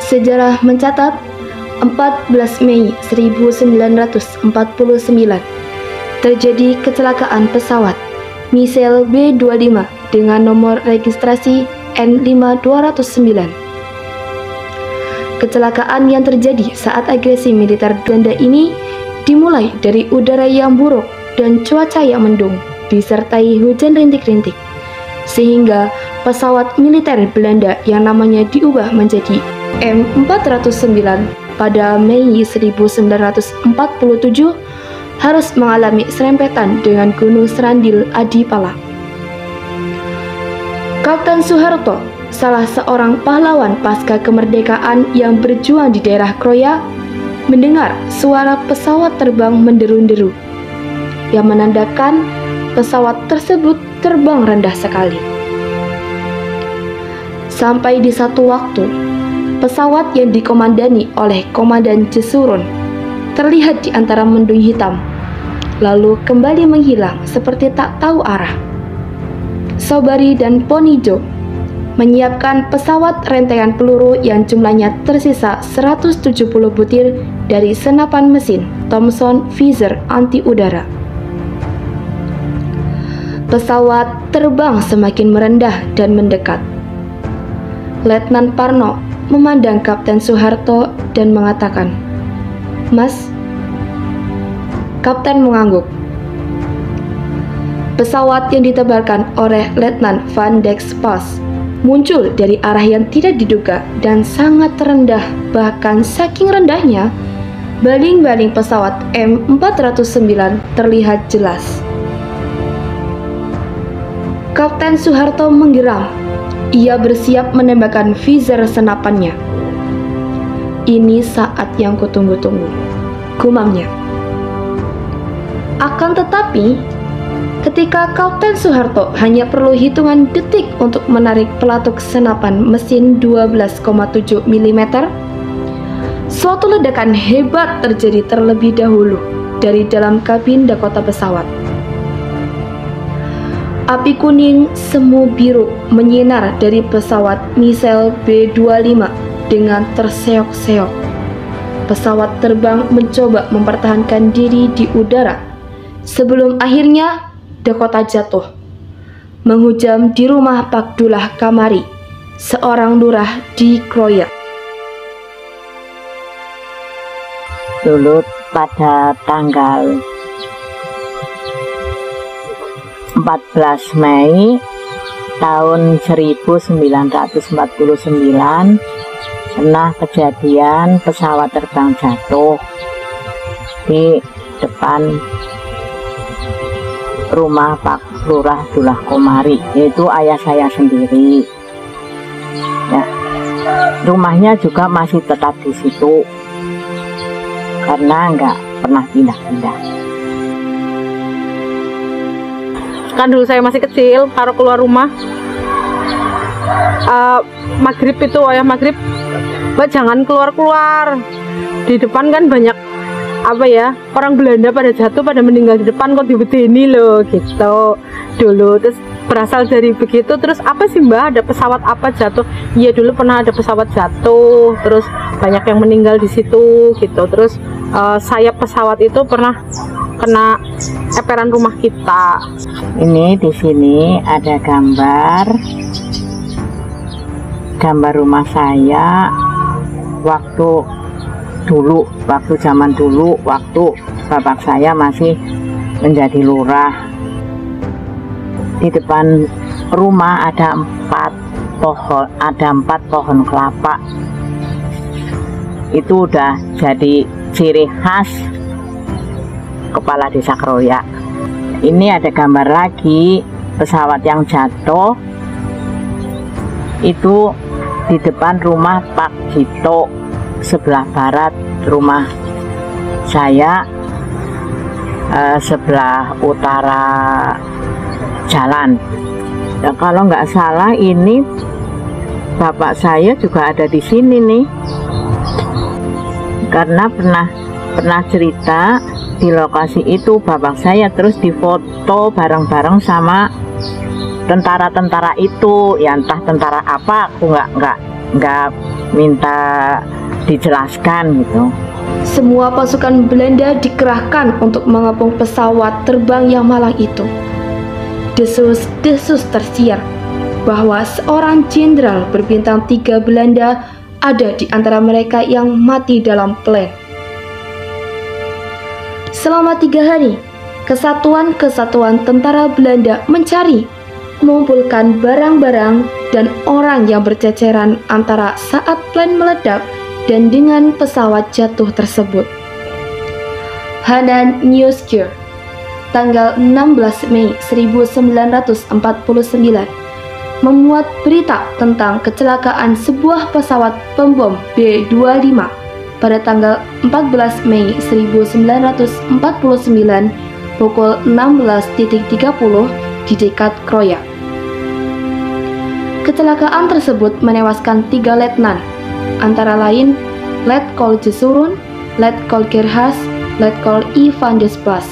Sejarah mencatat 14 Mei 1949 terjadi kecelakaan pesawat Misail B-25 dengan nomor registrasi N5209. Kecelakaan yang terjadi saat agresi militer Belanda ini dimulai dari udara yang buruk dan cuaca yang mendung, disertai hujan rintik-rintik, sehingga pesawat militer Belanda yang namanya diubah menjadi M409 pada Mei 1947 harus mengalami serempetan dengan Gunung Serandil Adipala. Kapten Soeharto, salah seorang pahlawan pasca kemerdekaan yang berjuang di daerah Kroya, mendengar suara pesawat terbang menderu-deru, yang menandakan pesawat tersebut terbang rendah sekali. Sampai di satu waktu, pesawat yang dikomandani oleh Komandan Jesurun terlihat di antara mendung hitam, lalu kembali menghilang seperti tak tahu arah. Sobari dan Ponijo menyiapkan pesawat rentengan peluru yang jumlahnya tersisa 170 butir dari senapan mesin Thomson Visor anti udara. Pesawat terbang semakin merendah dan mendekat. Letnan Parno memandang Kapten Soeharto dan mengatakan, "Mas." Kapten mengangguk. Pesawat yang ditebarkan oleh Letnan Van Dijk Pas muncul dari arah yang tidak diduga dan sangat rendah, bahkan saking rendahnya, baling-baling pesawat M409 terlihat jelas. Kapten Soeharto menggeram. Ia bersiap menembakkan visor senapannya. "Ini saat yang kutunggu-tunggu," gumamnya. Akan tetapi, ketika Kapten Soeharto hanya perlu hitungan detik untuk menarik pelatuk senapan mesin 12,7 mm, suatu ledakan hebat terjadi terlebih dahulu dari dalam kabin Dakota pesawat. Api kuning semu biru menyinar dari pesawat Misail B-25 dengan terseok-seok. Pesawat terbang mencoba mempertahankan diri di udara sebelum akhirnya Dakota jatuh, menghujam di rumah Pak Dullah Kamari, seorang lurah di Kroya. Dulu pada tanggal 14 Mei tahun 1949 pernah kejadian pesawat terbang jatuh di depan rumah Pak Lurah Dullah Komari, yaitu ayah saya sendiri. Ya, rumahnya juga masih tetap di situ karena nggak pernah pindah-pindah. Kan dulu saya masih kecil, kalau keluar rumah maghrib itu, ayah maghrib, "Mbak jangan keluar-keluar, di depan kan banyak orang Belanda pada jatuh, pada meninggal di depan, kok dibedeni loh," gitu dulu. Terus berasal dari begitu. Terus apa sih Mbak, ada pesawat apa jatuh? Iya, dulu pernah ada pesawat jatuh, terus banyak yang meninggal di situ gitu. Terus sayap pesawat itu pernah kena emperan rumah kita. Ini di sini ada gambar rumah saya waktu zaman dulu, waktu bapak saya masih menjadi lurah. Di depan rumah ada empat pohon kelapa. Itu udah jadi ciri khas kepala desa Kroya. Ini ada gambar lagi pesawat yang jatuh, itu di depan rumah Pak Jito, sebelah barat rumah saya, sebelah utara jalan. Nah, kalau nggak salah ini bapak saya juga ada di sini nih, karena pernah cerita di lokasi itu bapak saya, terus difoto bareng-bareng sama tentara-tentara itu, ya entah tentara apa, aku nggak minta dijelaskan gitu. Semua pasukan Belanda dikerahkan untuk mengepung pesawat terbang yang malang itu. Desus-desus tersiar bahwa seorang jenderal berbintang 3 Belanda ada di antara mereka yang mati dalam plan. Selama 3 hari, kesatuan-kesatuan tentara Belanda mencari, mengumpulkan barang-barang dan orang yang berceceran antara saat plan meledak dan dengan pesawat jatuh tersebut. Hanan Newskeer, tanggal 16 Mei 1949, memuat berita tentang kecelakaan sebuah pesawat pembom B-25 pada tanggal 14 Mei 1949 pukul 16.30 di dekat Kroya. Kecelakaan tersebut menewaskan 3 letnan, antara lain Letkol Jesurun, Letkol Gerhas, Letkol I van des Plas.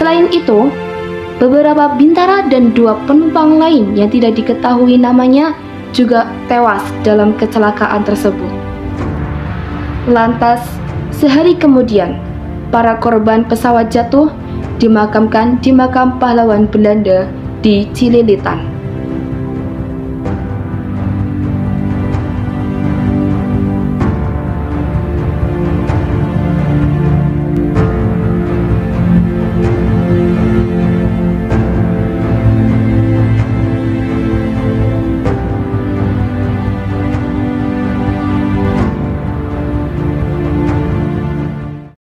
Selain itu, beberapa bintara dan 2 penumpang lain yang tidak diketahui namanya juga tewas dalam kecelakaan tersebut. Lantas, sehari kemudian, para korban pesawat jatuh dimakamkan di makam pahlawan Belanda di Cililitan.